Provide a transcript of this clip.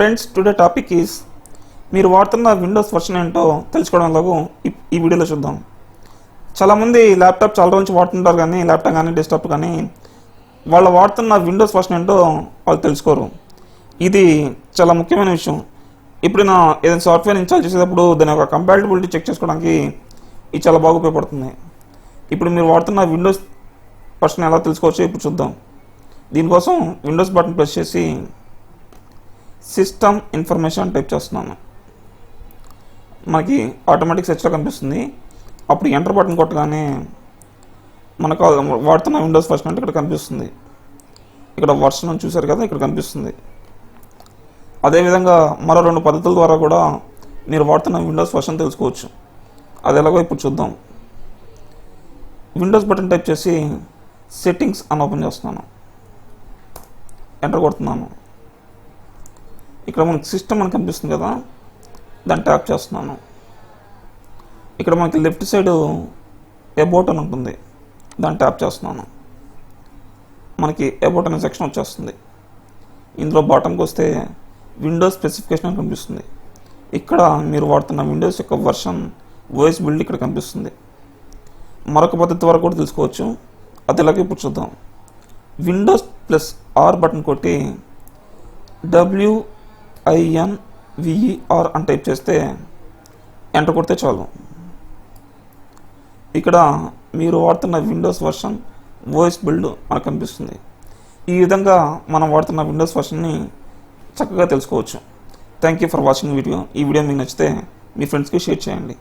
Friends, today topic is మీరు వాడుతున్న Windows version ఏంటో తెలుసుకోవడంలో ఈ వీడియోలో చూద్దాం. చాలామంది ల్యాప్టాప్ చాలా రోజు వాడుతుంటారు, కానీ ల్యాప్టాప్ కానీ డెస్క్టాప్ కానీ వాళ్ళు వాడుతున్న విండోస్ వర్షన్ ఏంటో వాళ్ళు తెలుసుకోరు. ఇది చాలా ముఖ్యమైన విషయం. ఇప్పుడు నా ఏదైనా సాఫ్ట్వేర్ ఇన్స్టాల్ చేసేటప్పుడు దాని యొక్క కంపాటబిలిటీ చెక్ చేసుకోవడానికి ఇది చాలా బాగా ఉపయోగపడుతుంది. ఇప్పుడు మీరు వాడుతున్న విండోస్ వర్షన్ ఎలా తెలుసుకోవచ్చో ఇప్పుడు చూద్దాం. దీనికోసం విండోస్ బటన్ ప్రెస్ చేసి సిస్టమ్ ఇన్ఫర్మేషన్ టైప్ చేస్తున్నాను. మనకి ఆటోమేటిక్ సెర్చ్లో కనిపిస్తుంది. అప్పుడు ఎంటర్ బటన్ కొట్టగానే మనకు వాడుతున్న విండోస్ వర్షన్ అంటే ఇక్కడ కనిపిస్తుంది. ఇక్కడ వర్షన్ చూసారు కదా, ఇక్కడ కనిపిస్తుంది. అదేవిధంగా మరో 2 పద్ధతుల ద్వారా కూడా మీరు వాడుతున్న విండోస్ వర్షన్ తెలుసుకోవచ్చు. అది ఎలాగో ఇప్పుడు చూద్దాం. విండోస్ బటన్ టైప్ చేసి సెట్టింగ్స్ అని ఓపెన్ చేస్తున్నాను. ఎంటర్ కొడుతున్నాను. ఇక్కడ మనకి సిస్టమ్ అని కనిపిస్తుంది కదా, దాన్ని ట్యాప్ చేస్తున్నాను. ఇక్కడ మనకి లెఫ్ట్ సైడ్ అబౌట్ అని ఉంటుంది, దాన్ని ట్యాప్ చేస్తున్నాను. మనకి అబౌట్ అనే సెక్షన్ వచ్చేస్తుంది. ఇందులో బాటంకి వస్తే విండోస్ స్పెసిఫికేషన్ అని కనిపిస్తుంది. ఇక్కడ మీరు వాడుతున్న విండోస్ యొక్క వర్షన్ ఓఎస్ బిల్డ్ ఇక్కడ కనిపిస్తుంది. మరొక పద్ధతి వరకు కూడా తెలుసుకోవచ్చు. అది ఎలాగో ఇప్పుడు చూద్దాం. విండోస్ ప్లస్ ఆర్ బటన్ కొట్టి WINVER అని టైప్ చేస్తే ఎంటర్ కొడితే చాలు. ఇక్కడ మీరు వాడుతున్న విండోస్ వర్షన్ ఓఎస్ బిల్డ్ మనకు కనిపిస్తుంది. ఈ విధంగా మనం వాడుతున్న విండోస్ వర్షన్ని చక్కగా తెలుసుకోవచ్చు. Thank you for watching video. ఈ వీడియో మీకు నచ్చితే మీ ఫ్రెండ్స్కి షేర్ చేయండి.